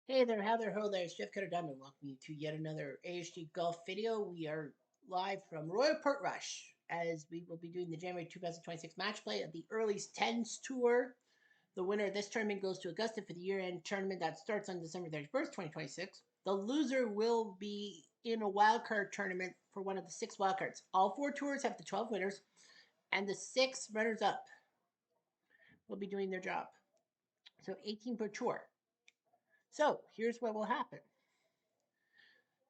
Hey there, how there, ho there, it's Jeff Cutter Diamond. Welcome you to yet another ASG golf video. We are live from Royal Portrush as we will be doing the January 2026 match play of the Earlies10s tour. The winner of this tournament goes to Augusta for the year-end tournament that starts on December 31st, 2026. The loser will be in a wildcard tournament for one of the 6 wildcards. All 4 tours have the 12 winners, and the 6 runners-up will be doing their job. So 18 per tour. So here's what will happen.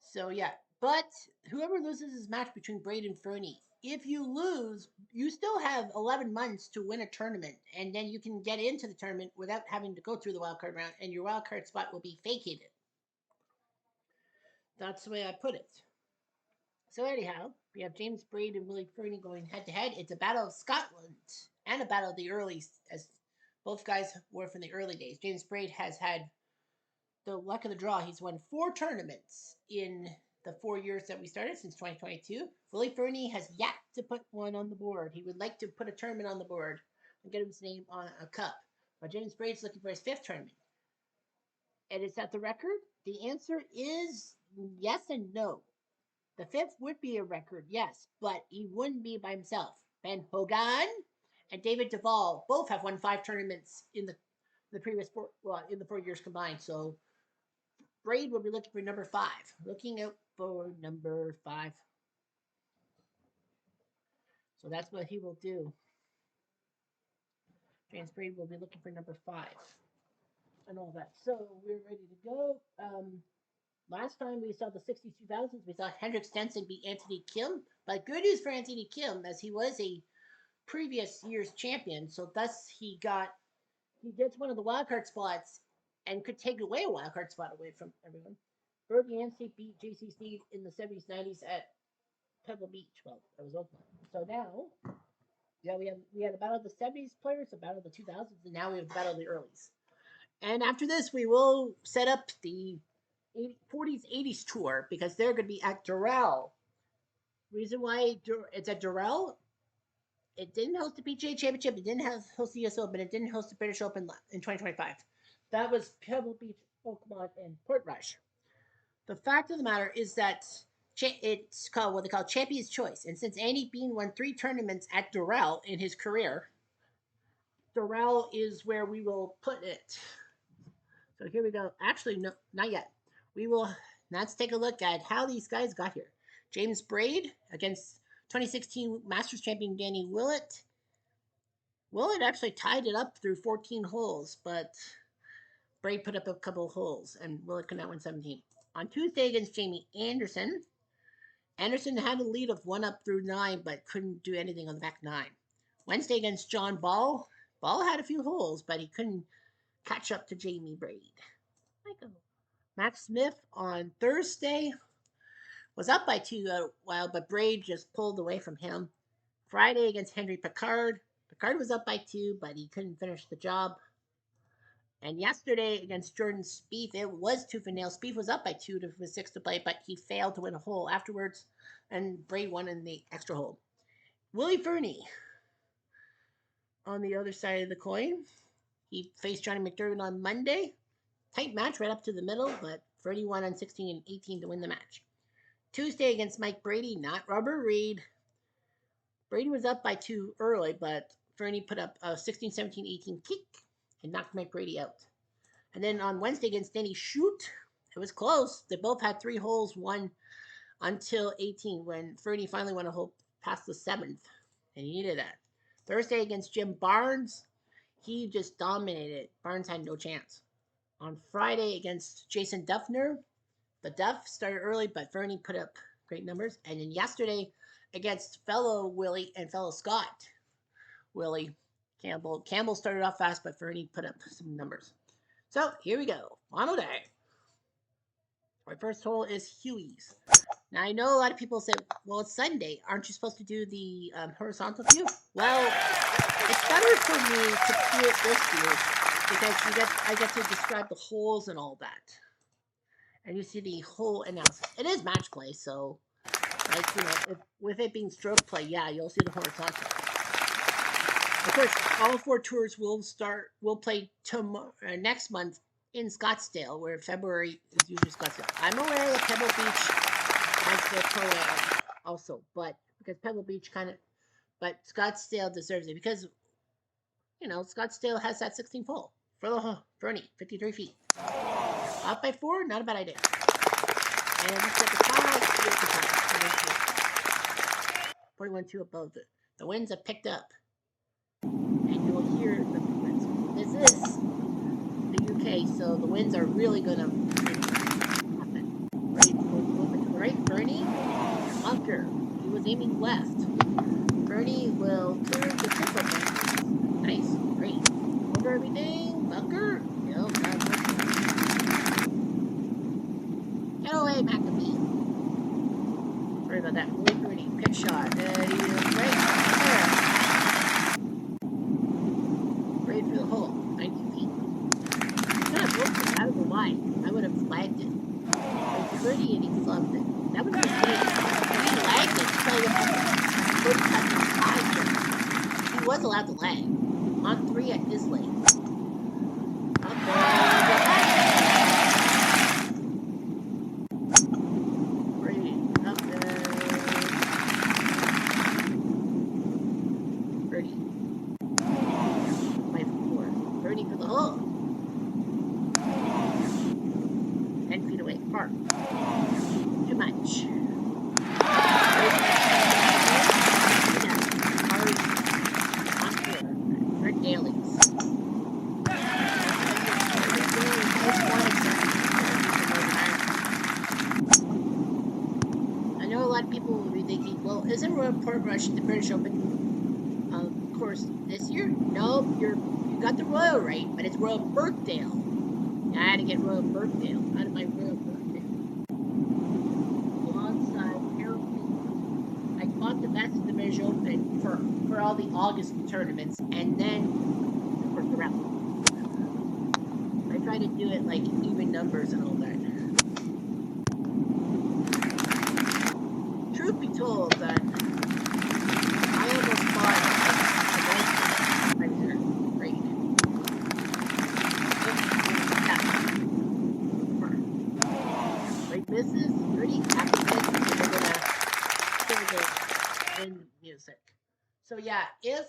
So yeah, but whoever loses this match between Braid and Fernie, if you lose, you still have 11 months to win a tournament, and then you can get into the tournament without having to go through the wildcard round, and your wildcard spot will be vacated. That's the way I put it. So anyhow, we have James Braid and Willie Fernie going head to head. It's a battle of Scotland and a battle of the earlies, as both guys were from the early days. James Braid has had the luck of the draw. He's won 4 tournaments in the 4 years that we started since 2022. Willie Fernie has yet to put one on the board. He would like to put a tournament on the board and get his name on a cup. But James Braid's looking for his 5th tournament. And is that the record? The answer is yes and no. The 5th would be a record, yes, but he wouldn't be by himself. Ben Hogan and David Duval both have won 5 tournaments in the previous 4, in the 4 years combined. So Braid will be looking for number 5. Looking out for number 5. So that's what he will do. James Braid will be looking for number 5. And all that. So we're ready to go. Last time we saw the 62,000s, we saw Hendrik Stenson beat Anthony Kim. But good news for Anthony Kim, as he was a previous year's champion. So thus he gets one of the wildcard spots and could take away a wildcard spot away from everyone. Bertie Anstey beat JC Sneed in the 70s, 90s at Pebble Beach. Well, that was Oakland. So now, yeah, we had a battle of the 70s players, a battle of the 2000s, and now we have a battle of the earlies. And after this, we will set up the 40s, 80s tour because they're going to be at Doral. Reason why it's at Doral, it didn't host the PGA Championship, it didn't host the US Open, it didn't host the British Open in 2025. That was Pebble Beach, Oakmont, and Portrush. The fact of the matter is that it's called what they call Champion's Choice. And since Andy Bean won 3 tournaments at Doral in his career, Doral is where we will put it. So here we go. Actually, no, not yet. Let's take a look at how these guys got here. James Braid against 2016 Masters champion Danny Willett. Willett actually tied it up through 14 holes, but Braid put up a couple of holes, and Willett could not win 17. On Tuesday against Jamie Anderson, Anderson had a lead of 1 up through 9, but couldn't do anything on the back 9. Wednesday against John Ball. Ball had a few holes, but he couldn't catch up to Jamie Braid. Michael. Max Smith on Thursday was up by 2 a while, but Braid just pulled away from him. Friday against Henry Picard. Picard was up by 2, but he couldn't finish the job. And yesterday against Jordan Spieth, it was tooth and nail. Spieth was up by 2 with 6 to play, but he failed to win a hole afterwards, and Braid won in the extra hole. Willie Fernie on the other side of the coin. He faced Johnny McDermott on Monday. Tight match right up to the middle, but Fernie won on 16 and 18 to win the match. Tuesday against Mike Brady, not Robert Reed. Brady was up by 2 early, but Fernie put up a 16, 17, 18 kick and knocked Mike Brady out. And then on Wednesday against Denny Shute, it was close. They both had 3 holes, won until 18 when Fernie finally won a hole past the 7th, and he needed that. Thursday against Jim Barnes, he just dominated. Barnes had no chance. On Friday against Jason Duffner, the Duff started early, but Fernie put up great numbers. And then yesterday against fellow Willie and fellow Scott, Willie Campbell. Campbell started off fast, but Fernie put up some numbers. So here we go. Final day. Our first hole is Huey's. Now I know a lot of people say, well, it's Sunday. Aren't you supposed to do the horizontal view? Well, it's better for me to do it this view because I get to describe the holes and all that. And you see the hole analysis. It is match play, so with it being stroke play, yeah, you'll see the horizontal. Of course, all 4 tours will play next month in Scottsdale, where February is usually Scottsdale. I'm aware that Pebble Beach has their pro-am also, but because Pebble Beach but Scottsdale deserves it because, Scottsdale has that 16th hole for the Fernie, 53 feet. Up by 4, not a bad idea. And we set the tie, 41-2 above the winds have picked up. And you'll hear the winds. This is the UK, so the winds are really going to happen. Right, a little bit to the right. Fernie, bunker. He was aiming left. Fernie will turn the triple bunker. Nice, great. Over everything, bunker. No, not working. Get away, McAfee. Sorry about that. Willie Fernie, pitch shot. Right there. Great for the hole. 19 feet. Kind of broke it. I don't know why. I would have flagged it. It's pretty and he flubbed it. That would have been great. If he lagged it, he probably would have he was allowed to lag. On 3 at his lane. Up there. Great. Up there. Birdie. By 4. Birdie for the hole. 10 feet away. Park. Too much. Dailies. I know a lot of people will be thinking, well, isn't Royal Portrush the British Open course this year? No, you got the Royal right, but it's Royal Birkdale. I had to get Royal Birkdale out of my Royal Birkdale. Alongside Harold, I bought the best of the British Open for all the August tournaments, and then worked around. I try to do it like even numbers and all that. Truth be told, that I almost bought a nice grade. Great business, pretty happy business. We're gonna give it the wind music. So yeah, if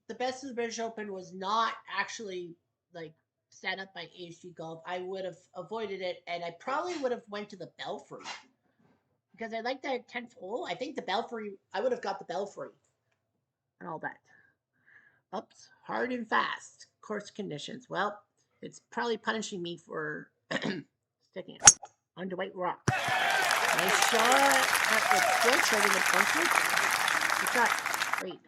the best of the British Open was not actually like set up by ASG Golf, I would have avoided it, and I probably would have went to the Belfry because I like that 10th hole. I think the Belfry, I would have got the Belfry and all that. Ups, hard and fast. Course conditions. Well, it's probably punishing me for sticking it onto white rock. Nice shot. That's good. Showing the bunker. Good shot. Great.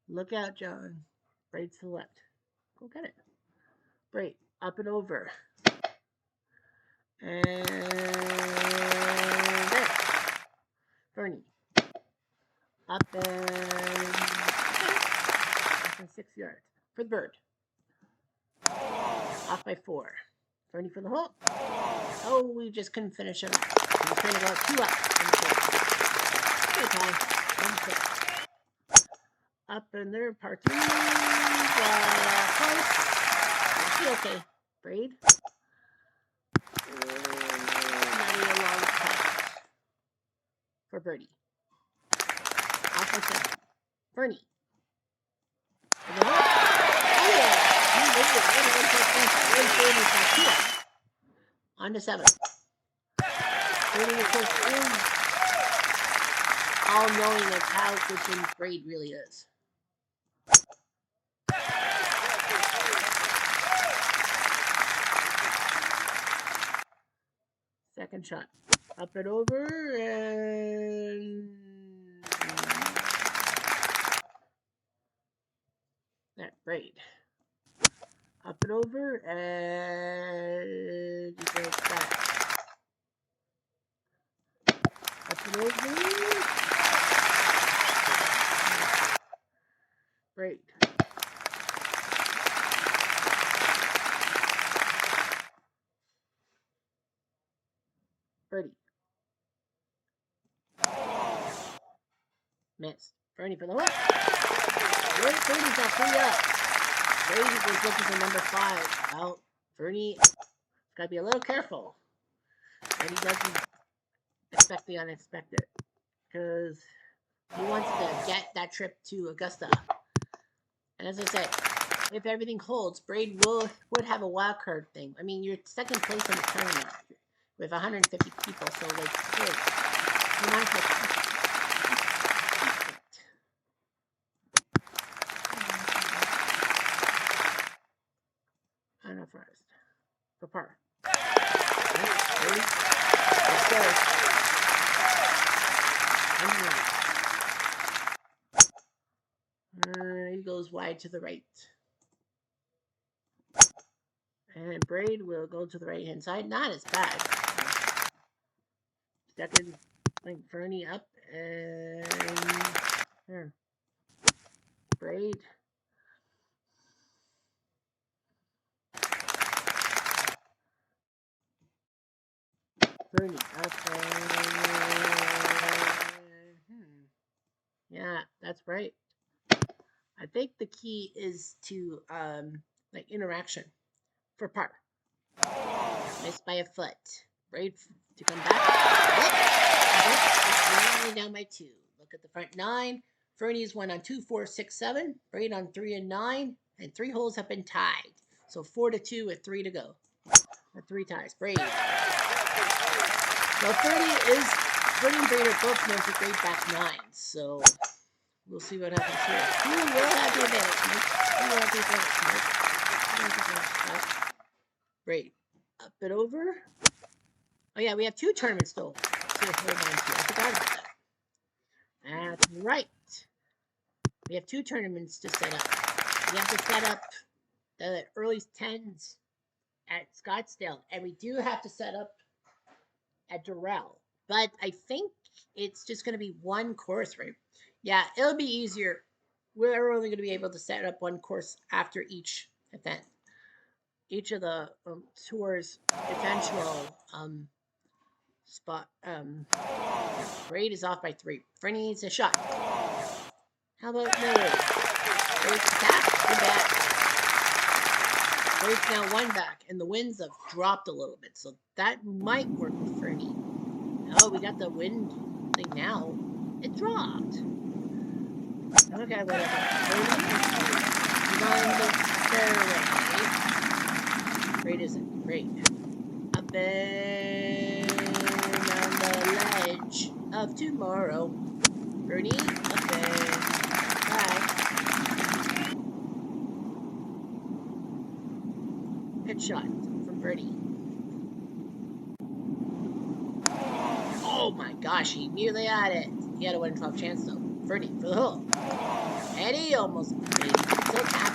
Look out, John. Braid to the left. Go get it. Braid. Up and over. And there. Fernie. Up and... Okay. 6 yards. For the bird. Off by 4. Fernie for the hole. Oh, we just couldn't finish it up. We're trying to go 2 up. Good time. 1-6. Up in there, par 3. Close. Okay. Braid. Now we a long putt for birdie. Off by 7. Fernie. For the hole. Oh yeah. On to 7. Fernie, of course, is all knowing of how good James Braid really is. Second shot. Up and over and that Braid. Up and over and he goes back. Up and over. Braid. Birdie. Missed. Fernie for the hook. Great birdie's got 3 up. Braid was looking for number 5. Well, Fernie's got to be a little careful that he doesn't expect the unexpected, because he wants to get that trip to Augusta. And as I said, if everything holds, Braid would have a wild card thing. I mean, you're second place in the tournament with 150 people, so like, good. You might as well. I know first for par. Ready? Let's go. He goes wide to the right. And Braid will go to the right-hand side. Not as bad. Second, Fernie up. And there. Braid. Fernie up. Yeah, that's right. I think the key is to like interaction for par. Missed by a foot. Braid to come back. It's only down by 2. Look at the front 9. Fernie's 1 on 2, 4, 6, 7. Braid on 3 and 9. And 3 holes have been tied. So 4-2 with 3 to go. Or 3 ties. Braid. Well, Fernie and Braid are both known for great back 9s. So we'll see what happens here. Who will have the advantage, Mike? Who will have the advantage, Mike? Braid. Up and over. Oh, yeah, we have 2 tournaments still to hold on to. I forgot about that. That's right. We have 2 tournaments to set up. We have to set up the Earlies10s at Scottsdale, and we do have to set up at Durrell. But I think it's just going to be 1 course, right? Yeah, it'll be easier. We're only going to be able to set up 1 course after each event. Each of the tours' eventual spot. Braid is off by 3. Fernie needs a shot. How about no? Braid's attack. Good back. Braid's now 1 back, and the winds have dropped a little bit, so that might work with Fernie. Oh, we got the wind thing now. It dropped. Okay, whatever. Fernie is on the fairway. Braid isn't. Great. Up and on the ledge of tomorrow. Fernie, up and back. Good shot from Fernie. Oh my gosh, he nearly had it. He had a 1 in 12 chance though. Fernie for the hole. And he almost made it. Still tap.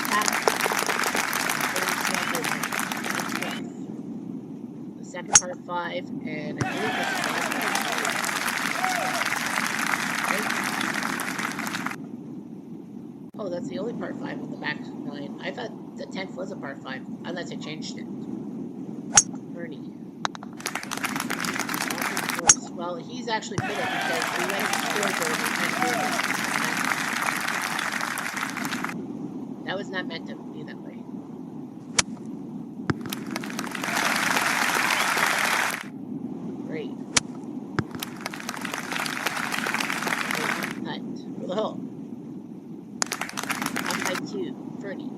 Second part 5, and I believe that's the last one. Oh, that's the only part 5 on the back 9. I thought the 10th was a part 5, unless I changed it. Fernie. Well, he's actually bitter because we went to scoreboard and that was not meant to be that way. For the hole. Up by 2, Fernie.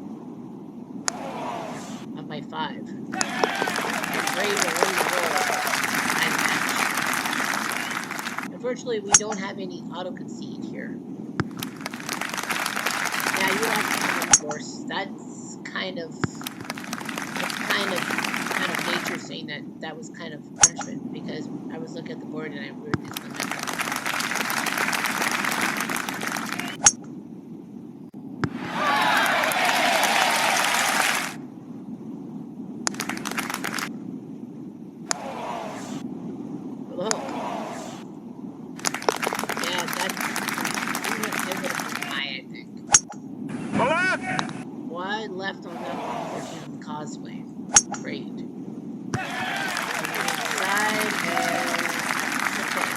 Up by 5. Braid will win the hole. Unfortunately, we don't have any auto concede here. Yeah, you have to come in course. That's kind of nature saying that was kind of punishment, because I was looking at the board and I ruined this momentum. Left on that 114 on the causeway. Braid. Side and okay.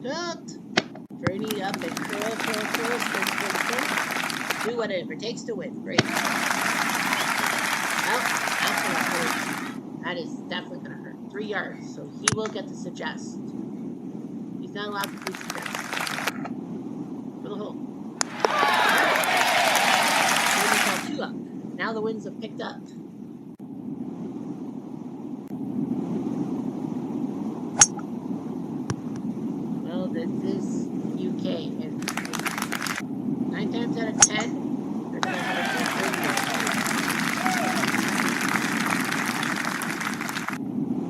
Hooked. Fernie up and curl, spin. Do whatever it takes to win. Great. Well, that's gonna hurt. That is definitely gonna hurt. 3 yards, so he will get to suggest. He's not allowed to suggest. For the hole. Fernie called 2 up. Now the winds have picked up. Well, this is UK, and 9 times out of 10, they're going to have a good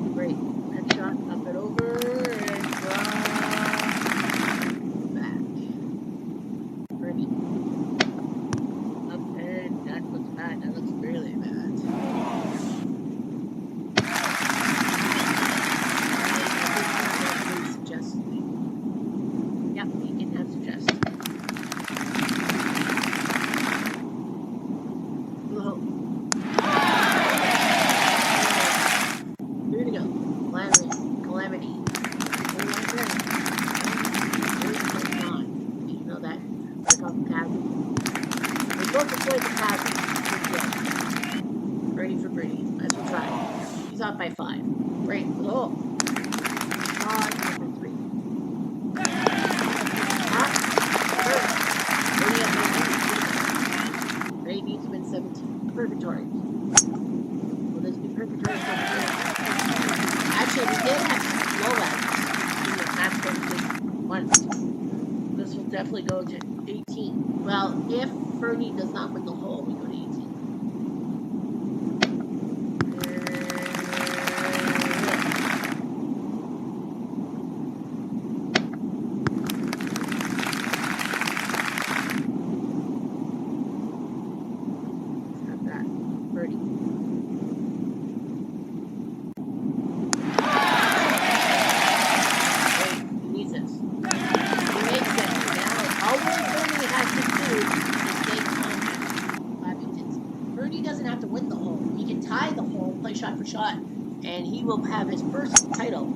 win. Great. Good shot, up and over, and draw back. Fernie. Up, and that looks bad. That looks really bad. Yep, he can have suggest. Here we go. Calamity. You know that? What I call the chasm. We both avoid the chasm. Birdie for birdie. Might as well try. He's off by 5. Great. Oh. Number 3. Braid needs to win 17. Purgatory. Will this be purgatory? Actually, we did have blowouts in the match once. This will definitely go to 18. Well, if Fernie does not win the hole, we go to 18. Shot for shot, and he will have his first title.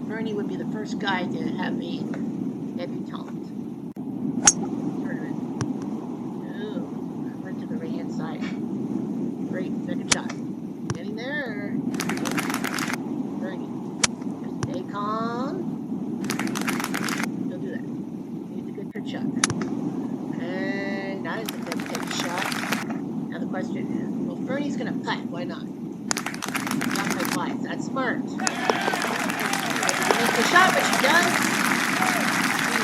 Fernie would be the first guy to have a debutante tournament. Oh, went to the right hand side. Great, second shot. Getting there. Fernie. Just stay calm. Don't do that. Needs a good shot. And that is a good shot. Now the question is, well, Fernie's gonna putt. Why not? Not by 5. That's smart. She makes the shot, but she does.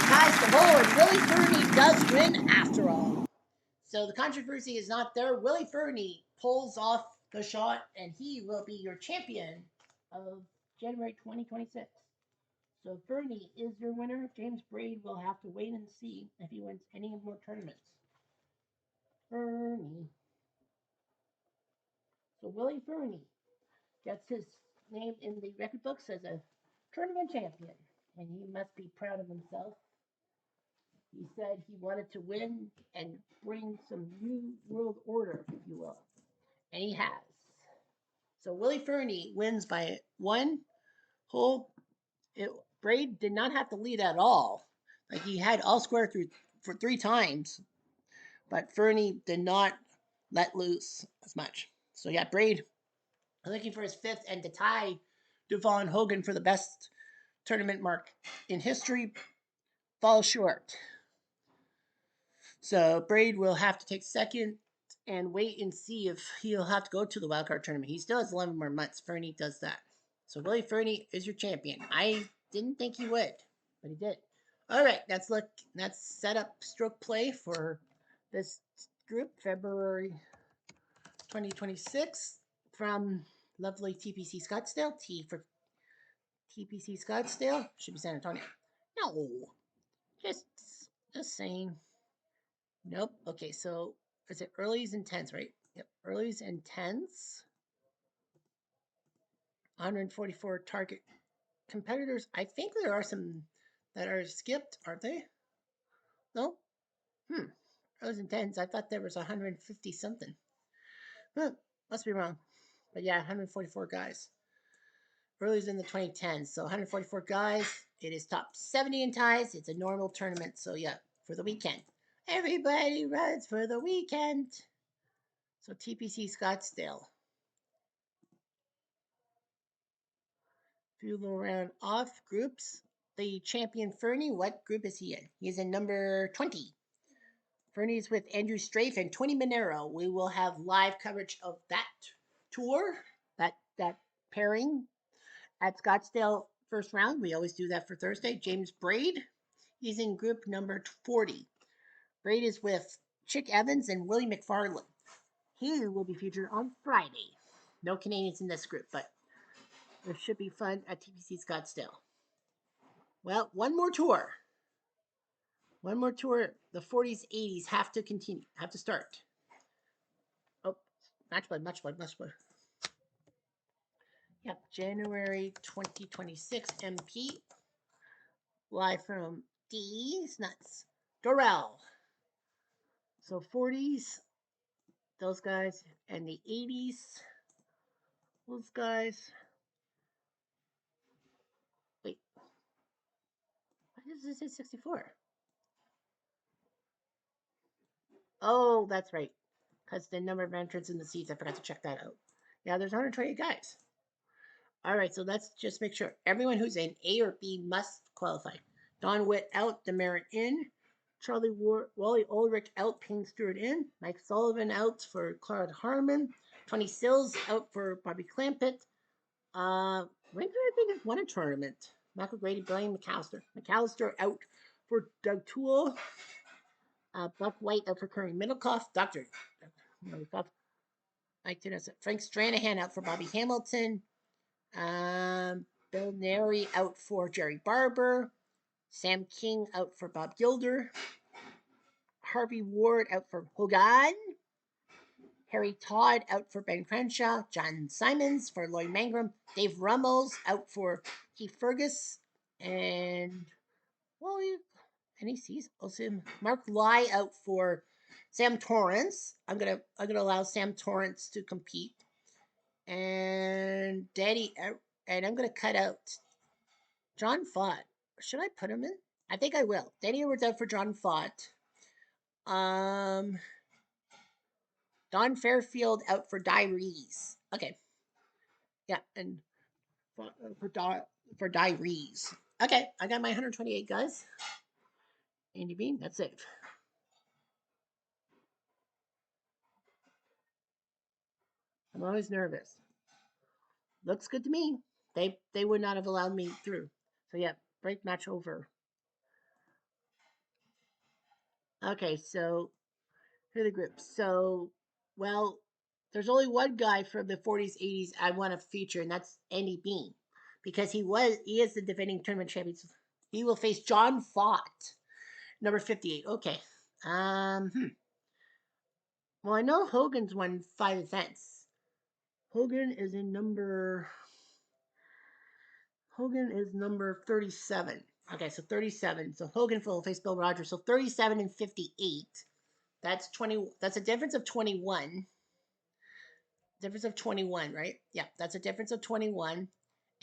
Ties the hole, and Willie Fernie does win after all. So the controversy is not there. Willie Fernie pulls off the shot, and he will be your champion of January 2026. So Fernie is your winner. James Braid will have to wait and see if he wins any more tournaments. Fernie. So Willie Fernie gets his name in the record books as a tournament champion, and he must be proud of himself. He said he wanted to win and bring some new world order, if you will. And he has. So Willie Fernie wins by 1 hole. Braid did not have to lead at all. Like, he had all square through for 3 times. But Fernie did not let loose as much. So yeah, Braid looking for his 5th and to tie Duval and Hogan for the best tournament mark in history falls short. So Braid will have to take 2nd and wait and see if he'll have to go to the wildcard tournament. He still has 11 more months. Fernie does that. So Willie Fernie is your champion. I didn't think he would, but he did. All right, let's set up stroke play for this group, February 2026, from lovely TPC Scottsdale. T for TPC Scottsdale. Should be San Antonio. No, just saying. Nope. Okay, so is it Earlies and 10s, right? Yep, Earlies and 10s. 144 target competitors. I think there are some that are skipped, aren't they? No? Earlies and 10s. I thought there was 150 something. Must be wrong. But yeah, 144 guys. Earlies in the 2010s. So 144 guys. It is top 70 in ties. It's a normal tournament. So yeah, for the weekend. Everybody runs for the weekend. So TPC Scottsdale. Few little round off groups. The champion Fernie, what group is he in? He's in number 20. Fernie's with Andrew Strafe and 20 Monero. We will have live coverage of that tour, that pairing at Scottsdale first round. We always do that for Thursday. James Braid, he's in group number 40. Braid is with Chick Evans and Willie McFarland. He will be featured on Friday. No Canadians in this group, but it should be fun at TPC Scottsdale. Well, one more tour. One more tour. The 40s, 80s have to continue, have to start. Oh, match play. Yep, January 2026 MP. Live from D's Nuts. Dorel. So 40s, those guys, and the 80s, those guys. Wait, why does this say 64? Oh, that's right. Because the number of entrants in the seats, I forgot to check that out. Yeah, there's 128 guys. All right, so let's just make sure. Everyone who's in A or B must qualify. Don Witt out, Demerit in. Charlie Wally Ulrich out, Payne Stewart in. Mike Sullivan out for Claude Harmon. Tony Sills out for Bobby Clampett. Winkler, I think, has won a tournament. Michael Grady, Brian McAllister. McAllister out for Doug Toole. Buck White out for Curry Middlecoff. Dr. Middlecoff. Frank Stranahan out for Bobby Hamilton. Bill Neri out for Jerry Barber. Sam King out for Bob Gilder. Harvey Ward out for Hogan. Harry Todd out for Ben Crenshaw. John Simons for Lloyd Mangrum. Dave Rummels out for Keith Fergus. And, well, any C's? Also, Mark Lai out for Sam Torrance. I'm gonna allow Sam Torrance to compete. And and I'm gonna cut out John Fott. Should I put him in? I think I will. Danny Edwards out for John Fott. Don Fairfield out for Di Rees. Okay. Yeah, and for Di Rees. Okay, I got my 128 guys. Andy Bean, that's it. I'm always nervous. Looks good to me. They would not have allowed me through. So yeah, break match over. Okay, so here are the groups. So, well, there's only one guy from the 40s, 80s I want to feature, and that's Andy Bean, because he is the defending tournament champion. He will face John Fott, number 58. Okay. Well, I know Hogan's won 5 events. Hogan is number 37. Okay, so 37. So Hogan will face Bill Rogers. So 37 and 58. That's 20. That's a difference of 21. Difference of 21, right? Yeah, that's a difference of 21.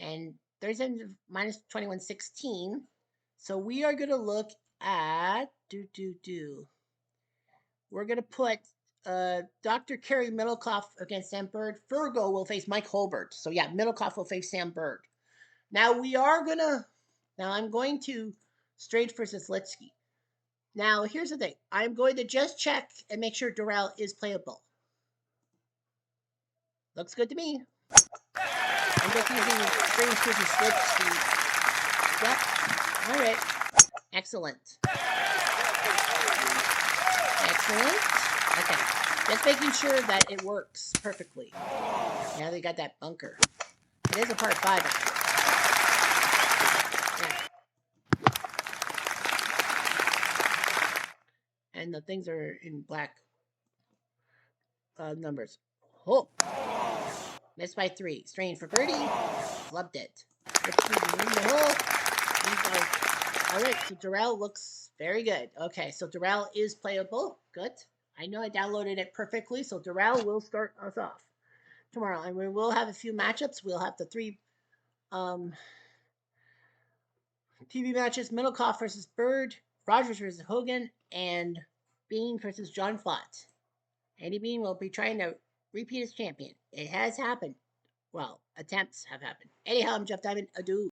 And 37 minus 21, 16. So we are going to look at We're going to put Dr. Kerry Middlecoff against Sam Bird. Fergo will face Mike Holbert. So yeah, Middlecoff will face Sam Bird. Now I'm going to straight for Zaslitsky. Now here's the thing. I'm going to just check and make sure Dorel is playable. Looks good to me. I'm just using strings for Zaslitsky. Yep. All right. Excellent. Okay. Just making sure that it works perfectly. Now they got that bunker. It is a part 5. And the things are in black. numbers. Oh, missed by 3. Strain for birdie. Flubbed it. Let's see, in the hole. All right, so Durrell looks very good. Okay, so Durrell is playable. Good. I know I downloaded it perfectly, so Durrell will start us off tomorrow, and we will have a few matchups. We'll have the 3 TV matches: Middlecoff versus Bird, Rogers versus Hogan, and Bean versus John Flott. Andy Bean will be trying to repeat as champion. It has happened. Well, attempts have happened. Anyhow, I'm Jeff Diamond. Adieu.